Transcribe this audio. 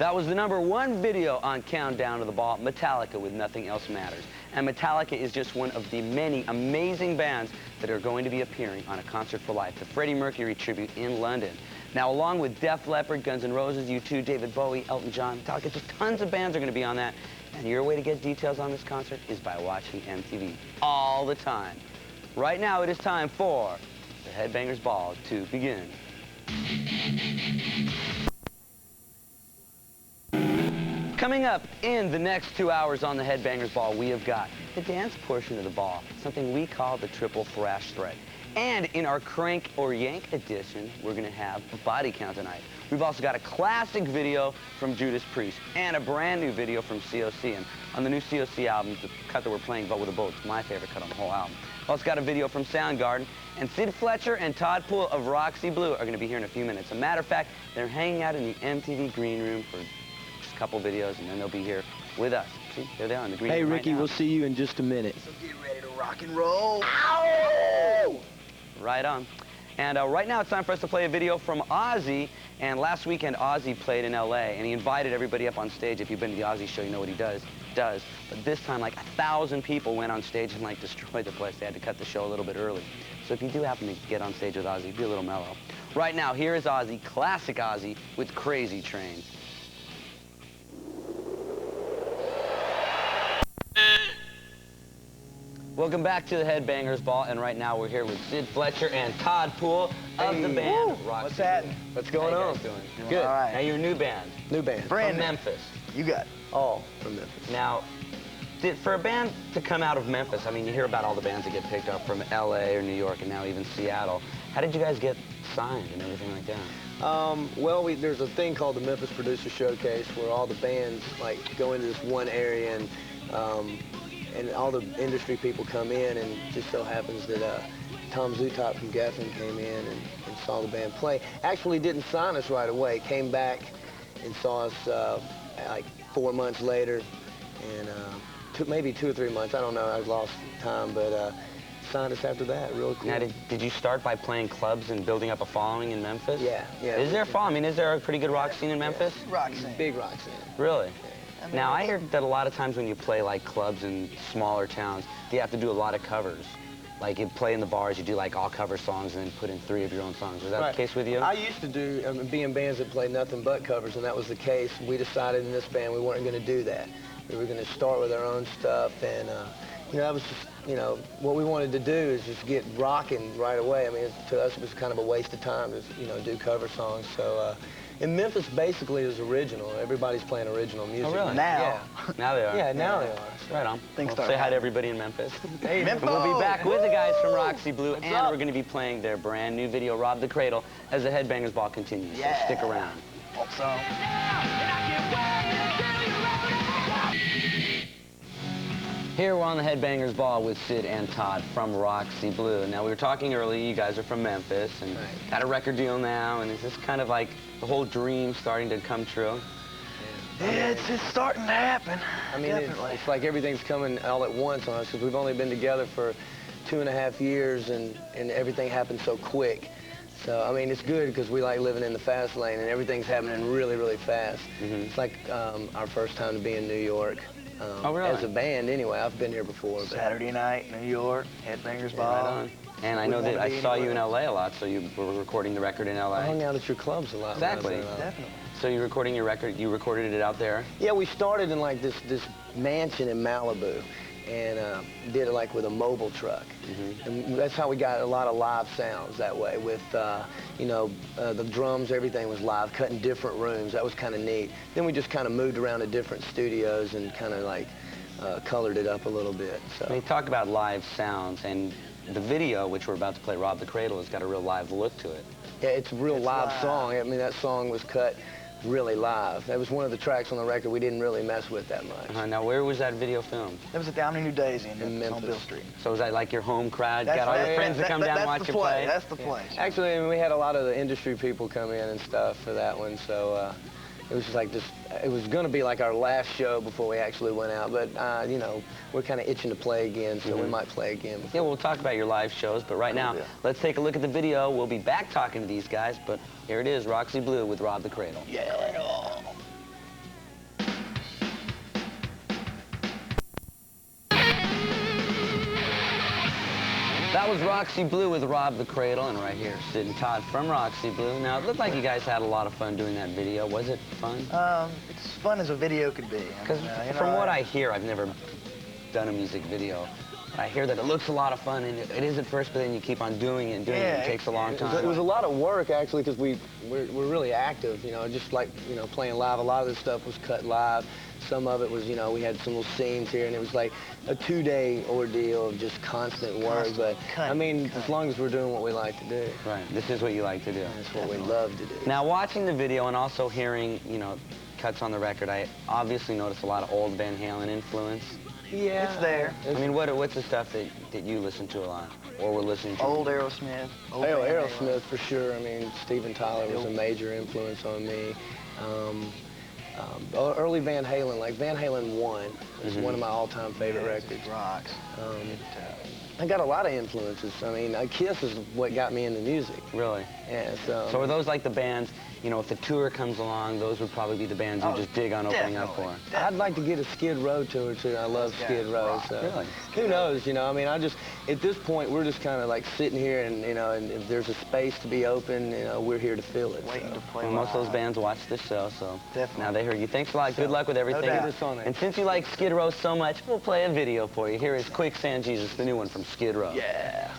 That was the #1 video on Countdown to the Ball, Metallica with Nothing Else Matters. And Metallica is just one of the many amazing bands that are going to be appearing on A Concert for Life, the Freddie Mercury tribute in London. Now, along with Def Leppard, Guns N' Roses, U2, David Bowie, Elton John, Metallica, just tons of bands are going to be on that. And your way to get details on this concert is by watching MTV all the time. Right now, it is time for the Headbangers Ball to begin. Coming up in the next 2 hours on the Headbangers Ball, we have got the dance portion of the ball, something we call the triple thrash thread. And in our Crank or Yank edition, we're going to have a body count tonight. We've also got a classic video from Judas Priest and a brand new video from COC. And on the new COC album, the cut that we're playing, Vote with a Bullet, is my favorite cut on the whole album. We've also got a video from Soundgarden. And Sid Fletcher and Todd Poole of Roxy Blue are going to be here in a few minutes. As a matter of fact, they're hanging out in the MTV green room for just a couple videos, and then they'll be here with us. See, there they are in the green room. Hey, Ricky, right now. we'll see you in just a minute. So get ready to rock and roll. Ow! Right on. And right now it's time for us to play a video from Ozzy. And last weekend Ozzy played in LA, and he invited everybody up on stage. If you've been to the Ozzy show, you know what he does. But this time, like 1,000 people went on stage and like destroyed the place. They had to cut the show a little bit early. So if you do happen to get on stage with Ozzy, be a little mellow. Right now, here is Ozzy, classic Ozzy, with Crazy Trains. Welcome back to the Headbangers Ball, and right now we're here with Sid Fletcher and Todd Poole of the band Roxy. What's that? What's going on? How you guys doing? Good. All right. Now you're a new band. New band. Brand From new. Memphis. You got it. All from Memphis. Now, for a band to come out of Memphis, I mean, you hear about all the bands that get picked up from LA or New York and now even Seattle. How did you guys get signed and everything like that? Well, there's a thing called the Memphis Producer Showcase where all the bands like go into this one area and all the industry people come in, and it just so happens that Tom Zutop from Geffen came in and saw the band play. Actually didn't sign us right away, came back and saw us like 4 months later, and maybe 2 or 3 months, I don't know, I lost time, but signed us after that, real cool. Now, did you start by playing clubs and building up a following in Memphis? Yeah. Is there a following? I mean, is there a pretty good rock scene in Memphis? Rock scene. Big rock scene. Really? Yeah. Now, I hear that a lot of times when you play like clubs in smaller towns, you have to do a lot of covers. Like you play in the bars, you do like all cover songs and then put in 3 of your own songs. Was that the case with you? I used to be in bands that played nothing but covers, and that was the case. We decided in this band we weren't going to do that. We were going to start with our own stuff, and you know, that was just, you know, what we wanted to do is just get rocking right away. I mean, to us it was kind of a waste of time to, you know, do cover songs. So in Memphis, basically, is original. Everybody's playing original music. Oh, really? Now. Yeah. Now they are. Yeah, now they are. Right on. Things Well, start say hi to happening. everybody in Memphis. Hey, Memphis. We'll be back with the guys from Roxy Blue, What's and up? we're going to be playing their brand new video, Rob the Cradle, as the Headbangers Ball continues. Yeah. So stick around. Hope so. Here we're on the Headbangers Ball with Sid and Todd from Roxy Blue. Now, we were talking earlier, you guys are from Memphis and got a record deal now, and is this kind of like the whole dream starting to come true? Yeah, it's starting to happen. I mean, definitely. it's like everything's coming all at once on us, because we've only been together for 2.5 years, and everything happened so quick. So, I mean, it's good because we like living in the fast lane, and everything's happening really, really fast. It's like our first time to be in New York. Oh, really? As a band, anyway. I've been here before. But Saturday night, New York, Headbangers Ball. Right on. And I know that I saw you in LA a lot, so you were recording the record in LA. I hung out at your clubs a lot. Exactly. Definitely. So you're recording your record, you recorded it out there? Yeah, we started in like this mansion in Malibu, and did it like with a mobile truck. And that's how we got a lot of live sounds that way with, you know, the drums, everything was live, cut in different rooms. That was kind of neat. Then we just kind of moved around to different studios and kind of like colored it up a little bit. So. When you talk about live sounds, and the video, which we're about to play, Rob the Cradle, has got a real live look to it. Yeah, it's a real live song. I mean, that song was cut really live. That was one of the tracks on the record we didn't really mess with that much. Now, where was that video filmed? That was at Down in New Daisy In on Memphis. Bill Street. So was that like your home crowd? That's Got all your right. friends to come down and watch you play? That's the place. Actually, I mean, we had a lot of the industry people come in and stuff for that one, so it was just like it was going to be like our last show before we actually went out, but, you know, we're kind of itching to play again, so we might play again. Yeah, we'll talk about your live shows, but right now, let's take a look at the video. We'll be back talking to these guys, but here it is, Roxy Blue with Rob the Cradle. Yeah. That was Roxy Blue with Rob the Cradle, and right here sitting Todd from Roxy Blue. Now, it looked like you guys had a lot of fun doing that video. Was it fun? It's fun as a video could be. Because from what I hear, I've never done a music video. I hear that it looks a lot of fun, and it is at first, but then you keep on doing it and doing it. It takes a long time. It was a lot of work, actually, because we're really active, you know, just like, you know, playing live. A lot of this stuff was cut live. Some of it was, you know, we had some little scenes here, and it was like a 2-day ordeal of just constant work. But, I mean, as long as we're doing what we like to do. Right. This is what you like to do. That's what we love to do. Now, watching the video and also hearing, you know, cuts on the record, I obviously noticed a lot of old Van Halen influence. Yeah. It's there. I mean, what's the stuff that you listen to a lot, or were listening to? Old Aerosmith. Old Aerosmith, for sure. I mean, Steven Tyler was a major influence on me. Early Van Halen, like Van Halen 1 is one of my all-time favorite records. Rocks. I got a lot of influences. I mean, Kiss is what got me into music. Really? Yeah. So are those like the bands, you know, if the tour comes along, those would probably be the bands you just dig on opening up for? I'd like to get a Skid Row tour, too. I love Skid Row. So. Really? Who knows, you know? I mean, at this point, we're just kind of like sitting here and, you know, and if there's a space to be open, you know, we're here to fill it. Waiting to play. Well, most of those bands watch this show, so definitely. Now they heard you. Thanks a lot. Good luck with everything. And since you like Skid Row so much, we'll play a video for you. Here is Quicksand Jesus, the new one from Skid Row. Yeah.